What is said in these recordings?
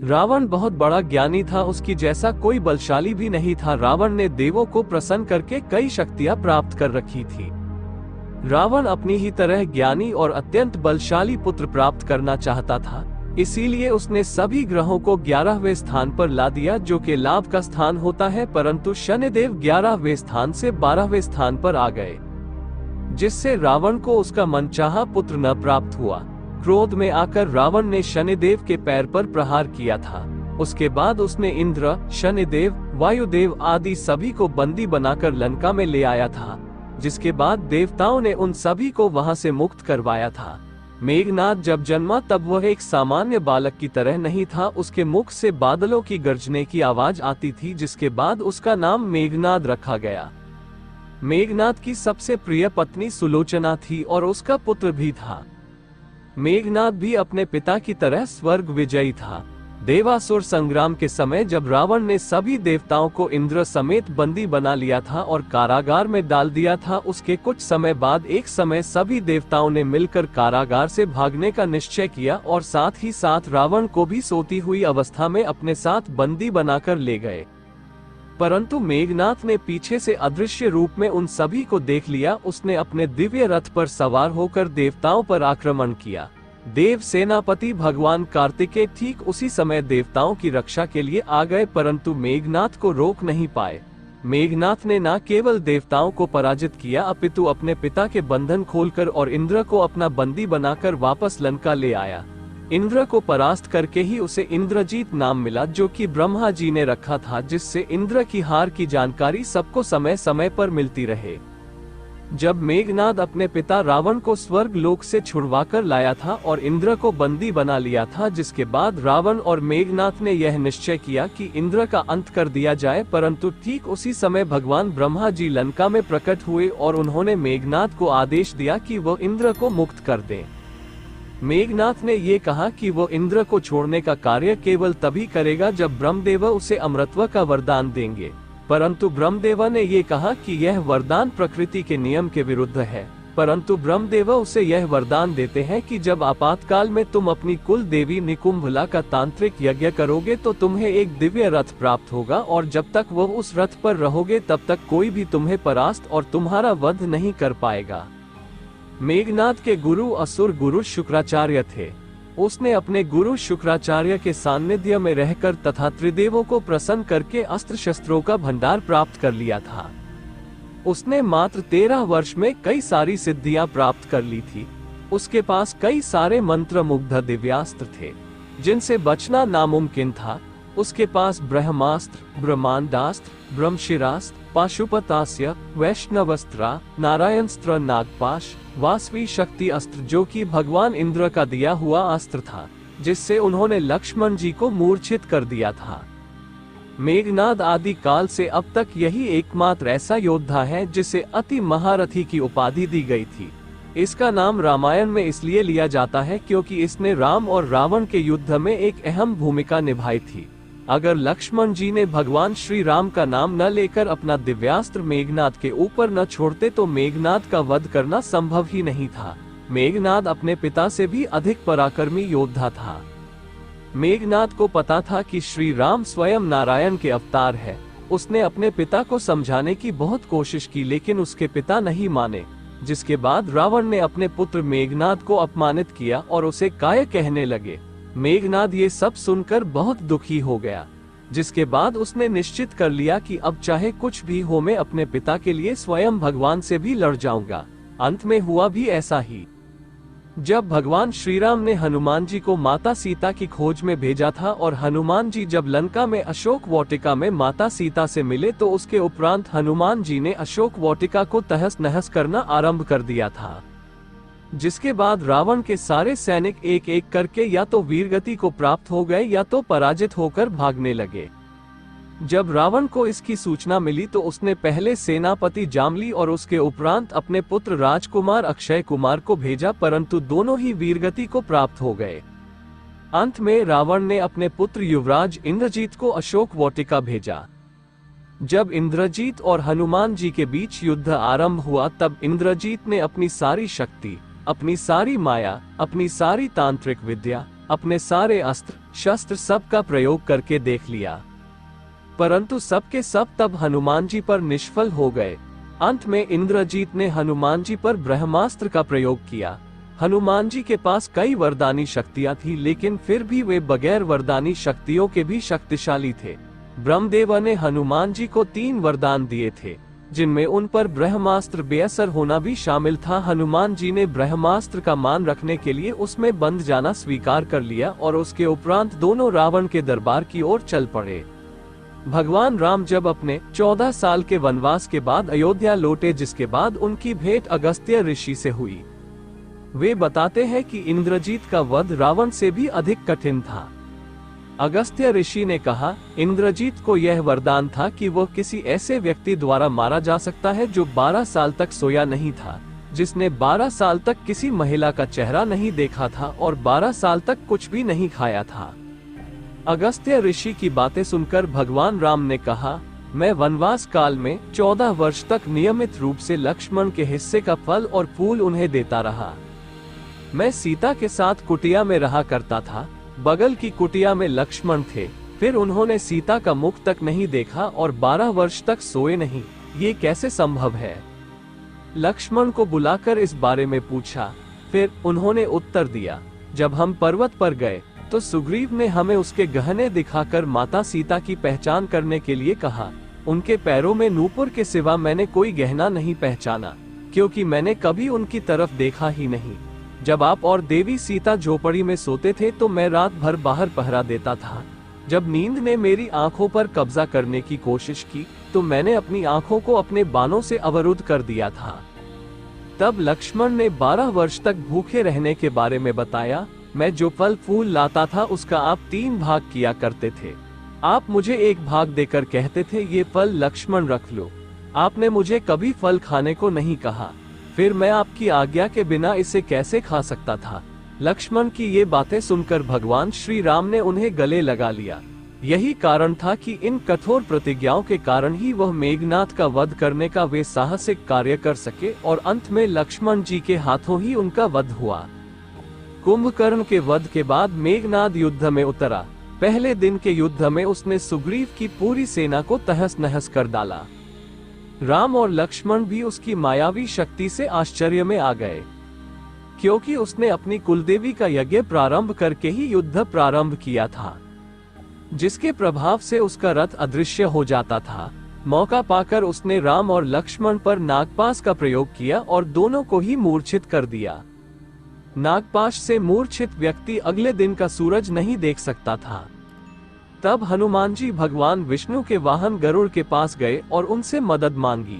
रावण बहुत बड़ा ज्ञानी था, उसकी जैसा कोई बलशाली भी नहीं था। रावण ने देवों को प्रसन्न करके कई शक्तियां प्राप्त कर रखी थी। रावण अपनी ही तरह ज्ञानी और अत्यंत बलशाली पुत्र प्राप्त करना चाहता था, इसीलिए उसने सभी ग्रहों को 11वें स्थान पर ला दिया, जो कि लाभ का स्थान होता है, परंतु शनिदेव 11वें स्थान से 12वें स्थान पर आ गए, जिससे रावण को उसका मनचाहा पुत्र न प्राप्त हुआ। क्रोध में आकर रावण ने शनिदेव के पैर पर प्रहार किया था। उसके बाद उसने इंद्र, शनिदेव, वायुदेव आदि सभी को बंदी बनाकर लंका में ले आया था, जिसके बाद देवताओं ने उन सभी को वहां से मुक्त करवाया था। मेघनाद जब जन्मा तब वह एक सामान्य बालक की तरह नहीं था। उसके मुख से बादलों की गरजने की आवाज आती थी, जिसके बाद उसका नाम मेघनाद रखा गया। मेघनाद की सबसे प्रिय पत्नी सुलोचना थी और उसका पुत्र भी था। मेघनाद भी अपने पिता की तरह स्वर्ग विजयी था। देवासुर संग्राम के समय जब रावण ने सभी देवताओं को इंद्र समेत बंदी बना लिया था और कारागार में डाल दिया था, उसके कुछ समय बाद एक समय सभी देवताओं ने मिलकर कारागार से भागने का निश्चय किया और साथ ही साथ रावण को भी सोती हुई अवस्था में अपने साथ बंदी बनाकर ले गए। परंतु मेघनाद ने पीछे से अदृश्य रूप में उन सभी को देख लिया। उसने अपने दिव्य रथ पर सवार होकर देवताओं पर आक्रमण किया। देव सेनापति भगवान कार्तिकेय ठीक उसी समय देवताओं की रक्षा के लिए आ गए, परंतु मेघनाद को रोक नहीं पाए। मेघनाद ने न केवल देवताओं को पराजित किया, अपितु अपने पिता के बंधन खोलकर और इंद्र को अपना बंदी बनाकर वापस लंका ले आया। इंद्र को परास्त करके ही उसे इंद्रजीत नाम मिला, जो कि ब्रह्मा जी ने रखा था, जिससे इंद्र की हार की जानकारी सबको समय समय पर मिलती रहे। जब मेघनाद अपने पिता रावण को स्वर्ग लोक से छुड़वाकर लाया था और इंद्र को बंदी बना लिया था, जिसके बाद रावण और मेघनाद ने यह निश्चय किया कि इंद्र का अंत कर दिया जाए, परंतु ठीक उसी समय भगवान ब्रह्मा जी लंका में प्रकट हुए और उन्होंने मेघनाद को आदेश दिया कि वह इंद्र को मुक्त कर दें। मेघनाद ने ये कहा कि वो इंद्र को छोड़ने का कार्य केवल तभी करेगा जब ब्रह्मदेव उसे अमरत्व का वरदान देंगे, परंतु ब्रह्मदेव ने ये कहा कि यह वरदान प्रकृति के नियम के विरुद्ध है। परंतु ब्रह्मदेव उसे यह वरदान देते हैं कि जब आपातकाल में तुम अपनी कुल देवी निकुंभला का तांत्रिक यज्ञ करोगे तो तुम्हें एक दिव्य रथ प्राप्त होगा, और जब तक वह उस रथ पर रहोगे तब तक कोई भी तुम्हें परास्त और तुम्हारा वध नहीं कर पाएगा। मेघनाद के गुरु असुर गुरु शुक्राचार्य थे। उसने अपने गुरु शुक्राचार्य के सानिध्य में रहकर तथा त्रिदेवों को प्रसन्न करके अस्त्र शस्त्रों का भंडार प्राप्त कर लिया था। उसने मात्र 13 वर्ष में कई सारी सिद्धियां प्राप्त कर ली थी। उसके पास कई सारे मंत्र मुग्ध दिव्यास्त्र थे, जिनसे बचना नामुमकिन था। उसके पास ब्रह्मास्त्र, ब्रह्मांडास्त्र, ब्रह्मशिरास्त्र, पाशुपतास्य, वैष्णवस्त्र, नारायणस्त्र, नागपाश, वासवी शक्ति अस्त्र, जो कि भगवान इंद्र का दिया हुआ अस्त्र था, जिससे उन्होंने लक्ष्मण जी को मूर्छित कर दिया था। मेघनाद आदि काल से अब तक यही एकमात्र ऐसा योद्धा है जिसे अति महारथी की उपाधि दी गई थी। इसका नाम रामायण में इसलिए लिया जाता है क्योंकि इसने राम और रावण के युद्ध में एक अहम भूमिका निभाई थी। अगर लक्ष्मण जी ने भगवान श्री राम का नाम न लेकर अपना दिव्यास्त्र मेघनाद के ऊपर न छोड़ते तो मेघनाद का वध करना संभव ही नहीं था। मेघनाद अपने पिता से भी अधिक पराक्रमी योद्धा था। मेघनाद को पता था कि श्री राम स्वयं नारायण के अवतार है। उसने अपने पिता को समझाने की बहुत कोशिश की, लेकिन उसके पिता नहीं माने, जिसके बाद रावण ने अपने पुत्र मेघनाद को अपमानित किया और उसे काय कहने लगे। मेघनाद ये सब सुनकर बहुत दुखी हो गया, जिसके बाद उसने निश्चित कर लिया कि अब चाहे कुछ भी हो, मैं अपने पिता के लिए स्वयं भगवान से भी लड़ जाऊंगा। अंत में हुआ भी ऐसा ही। जब भगवान श्री राम ने हनुमान जी को माता सीता की खोज में भेजा था और हनुमान जी जब लंका में अशोक वाटिका में माता सीता से मिले तो उसके उपरांत हनुमान जी ने अशोक वाटिका को तहस नहस करना आरंभ कर दिया था, जिसके बाद रावण के सारे सैनिक एक एक करके या तो वीरगति को प्राप्त हो गए या तो पराजित होकर भागने लगे। जब रावण को इसकी सूचना मिली तो उसने पहले सेनापति जामली और उसके उपरांत अपने पुत्र राजकुमार अक्षय कुमार को भेजा, परंतु दोनों ही वीरगति को प्राप्त हो गए। अंत में रावण ने अपने पुत्र युवराज इंद्रजीत को अशोक वाटिका भेजा। जब इंद्रजीत और हनुमान जी के बीच युद्ध आरंभ हुआ तब इंद्रजीत ने अपनी सारी शक्ति, अपनी सारी माया, अपनी सारी तांत्रिक विद्या, अपने सारे अस्त्र शस्त्र सब का प्रयोग करके देख लिया, परंतु सबके सब तब हनुमान जी पर निष्फल हो गए। अंत में इंद्रजीत ने हनुमान जी पर ब्रह्मास्त्र का प्रयोग किया। हनुमान जी के पास कई वरदानी शक्तियां थी, लेकिन फिर भी वे बगैर वरदानी शक्तियों के भी शक्तिशाली थे। ब्रह्मदेव ने हनुमान जी को 3 वरदान दिए थे, जिनमें उन पर ब्रह्मास्त्र बेअसर होना भी शामिल था। हनुमान जी ने ब्रह्मास्त्र का मान रखने के लिए उसमें बंद जाना स्वीकार कर लिया और उसके उपरांत दोनों रावण के दरबार की ओर चल पड़े। भगवान राम जब अपने 14 साल के वनवास के बाद अयोध्या लौटे, जिसके बाद उनकी भेंट अगस्त्य ऋषि से हुई, वे बताते हैं कि इंद्रजीत का वध रावण से भी अधिक कठिन था। अगस्त्य ऋषि ने कहा, इंद्रजीत को यह वरदान था कि वह किसी ऐसे व्यक्ति द्वारा मारा जा सकता है जो 12 साल तक सोया नहीं था, जिसने 12 साल तक किसी महिला का चेहरा नहीं देखा था और 12 साल तक कुछ भी नहीं खाया था। अगस्त्य ऋषि की बातें सुनकर भगवान राम ने कहा, मैं वनवास काल में 14 वर्ष तक नियमित रूप से लक्ष्मण के हिस्से का फल और फूल उन्हें देता रहा। मैं सीता के साथ कुटिया में रहा करता था, बगल की कुटिया में लक्ष्मण थे। फिर उन्होंने सीता का मुख तक नहीं देखा और 12 वर्ष तक सोए नहीं, ये कैसे संभव है? लक्ष्मण को बुलाकर इस बारे में पूछा। फिर उन्होंने उत्तर दिया, जब हम पर्वत पर गए तो सुग्रीव ने हमें उसके गहने दिखाकर माता सीता की पहचान करने के लिए कहा। उनके पैरों में नूपुर के सिवा मैंने कोई गहना नहीं पहचाना, क्योंकि मैंने कभी उनकी तरफ देखा ही नहीं। जब आप और देवी सीता झोपड़ी में सोते थे तो मैं रात भर बाहर पहरा देता था। जब नींद ने मेरी आंखों पर कब्जा करने की कोशिश की तो मैंने अपनी आंखों को अपने बाणों से अवरुद्ध कर दिया था। तब लक्ष्मण ने 12 वर्ष तक भूखे रहने के बारे में बताया। मैं जो फल फूल लाता था उसका आप 3 भाग किया करते थे। आप मुझे 1 भाग देकर कहते थे, ये फल लक्ष्मण रख लो। आपने मुझे कभी फल खाने को नहीं कहा, फिर मैं आपकी आज्ञा के बिना इसे कैसे खा सकता था? लक्ष्मण की ये बातें सुनकर भगवान श्री राम ने उन्हें गले लगा लिया। यही कारण था कि इन कठोर प्रतिज्ञाओं के कारण ही वह मेघनाद का वध करने का वे साहसिक कार्य कर सके और अंत में लक्ष्मण जी के हाथों ही उनका वध हुआ। कुंभकर्ण के वध के बाद मेघनाद युद्ध में उतरा। पहले दिन के युद्ध में उसने सुग्रीव की पूरी सेना को तहस नहस कर डाला। राम और लक्ष्मण भी उसकी मायावी शक्ति से आश्चर्य में आ गए, क्योंकि उसने अपनी कुलदेवी का यज्ञ प्रारंभ करके ही युद्ध प्रारंभ किया था, जिसके प्रभाव से उसका रथ अदृश्य हो जाता था। मौका पाकर उसने राम और लक्ष्मण पर नागपाश का प्रयोग किया और दोनों को ही मूर्छित कर दिया। नागपाश से मूर्छित व्यक्ति अगले दिन का सूरज नहीं देख सकता था। तब हनुमान जी भगवान विष्णु के वाहन गरुड़ के पास गए और उनसे मदद मांगी,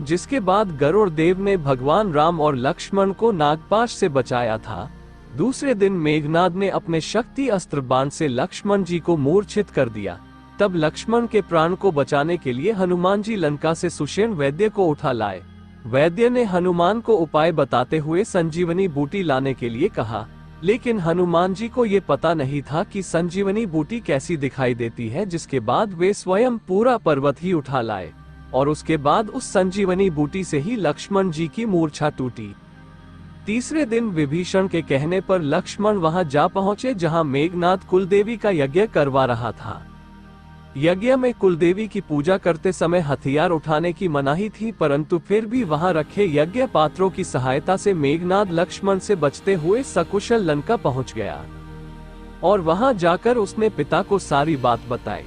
जिसके बाद गरुड़ देव ने भगवान राम और लक्ष्मण को नागपाश से बचाया था। दूसरे दिन मेघनाद ने अपने शक्ति अस्त्र बाण से लक्ष्मण जी को मूर्छित कर दिया। तब लक्ष्मण के प्राण को बचाने के लिए हनुमान जी लंका से सुषेण वैद्य को उठा लाए। वैद्य ने हनुमान को उपाय बताते हुए संजीवनी बूटी लाने के लिए कहा, लेकिन हनुमान जी को ये पता नहीं था कि संजीवनी बूटी कैसी दिखाई देती है, जिसके बाद वे स्वयं पूरा पर्वत ही उठा लाए और उसके बाद उस संजीवनी बूटी से ही लक्ष्मण जी की मूर्छा टूटी। तीसरे दिन विभीषण के कहने पर लक्ष्मण वहां जा पहुंचे जहां मेघनाद कुलदेवी का यज्ञ करवा रहा था। यज्ञ में कुलदेवी की पूजा करते समय हथियार उठाने की मनाही थी, परंतु फिर भी वहां रखे यज्ञ पात्रों की सहायता से मेघनाद लक्ष्मण से बचते हुए सकुशल लंका पहुंच गया और वहां जाकर उसने पिता को सारी बात बताई।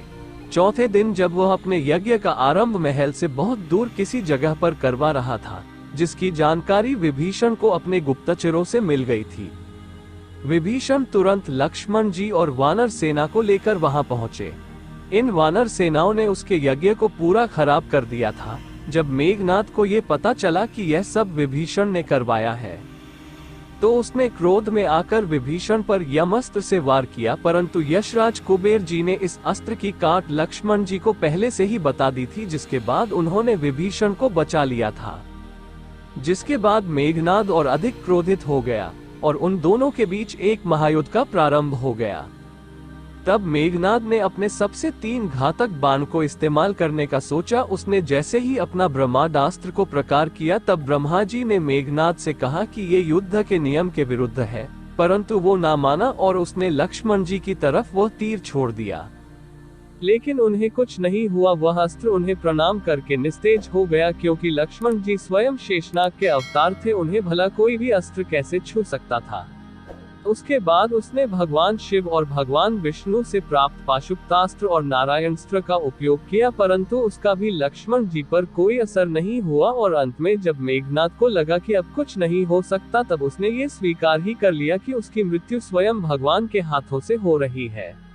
चौथे दिन जब वह अपने यज्ञ का आरंभ महल से बहुत दूर किसी जगह पर करवा रहा था, जिसकी जानकारी विभीषण को अपने गुप्तचरों से मिल गई थी, विभीषण तुरंत लक्ष्मण जी और वानर सेना को लेकर वहां पहुंचे। इन वानर सेनाओं ने उसके यज्ञ को पूरा खराब कर दिया था। जब मेघनाद को ये पता चला कि यह सब विभीषण ने करवाया है, तो उसने क्रोध में आकर विभीषण पर यमस्त्र से वार किया, परंतु यशराज कुबेर जी ने इस अस्त्र की काट लक्ष्मण जी को पहले से ही बता दी थी, जिसके बाद उन्होंने विभीषण को बचा लिया था। जिसके बाद मेघनाद और अधिक क्रोधित हो गया और उन दोनों के बीच एक महायुद्ध का प्रारंभ हो गया। तब मेघनाद ने अपने सबसे 3 घातक बाण को इस्तेमाल करने का सोचा। उसने जैसे ही अपना ब्रह्मास्त्र को प्रकार किया, तब ब्रह्मा जी ने मेघनाद से कहा कि ये युद्ध के नियम के विरुद्ध है, परंतु वो ना माना और उसने लक्ष्मण जी की तरफ वह तीर छोड़ दिया। लेकिन उन्हें कुछ नहीं हुआ, वह अस्त्र उन्हें प्रणाम करके निस्तेज हो गया, क्योंकि लक्ष्मण जी स्वयं शेषनाग के अवतार थे, उन्हें भला कोई भी अस्त्र कैसे छू सकता था। उसके बाद उसने भगवान शिव और भगवान विष्णु से प्राप्त पाशुपतास्त्र और नारायणास्त्र का उपयोग किया, परंतु उसका भी लक्ष्मण जी पर कोई असर नहीं हुआ, और अंत में जब मेघनाद को लगा कि अब कुछ नहीं हो सकता, तब उसने ये स्वीकार ही कर लिया कि उसकी मृत्यु स्वयं भगवान के हाथों से हो रही है।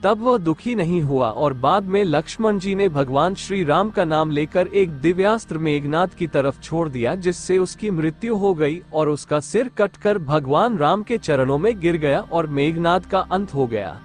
तब वह दुखी नहीं हुआ और बाद में लक्ष्मण जी ने भगवान श्री राम का नाम लेकर एक दिव्यास्त्र मेघनाद की तरफ छोड़ दिया, जिससे उसकी मृत्यु हो गई और उसका सिर कटकर भगवान राम के चरणों में गिर गया और मेघनाद का अंत हो गया।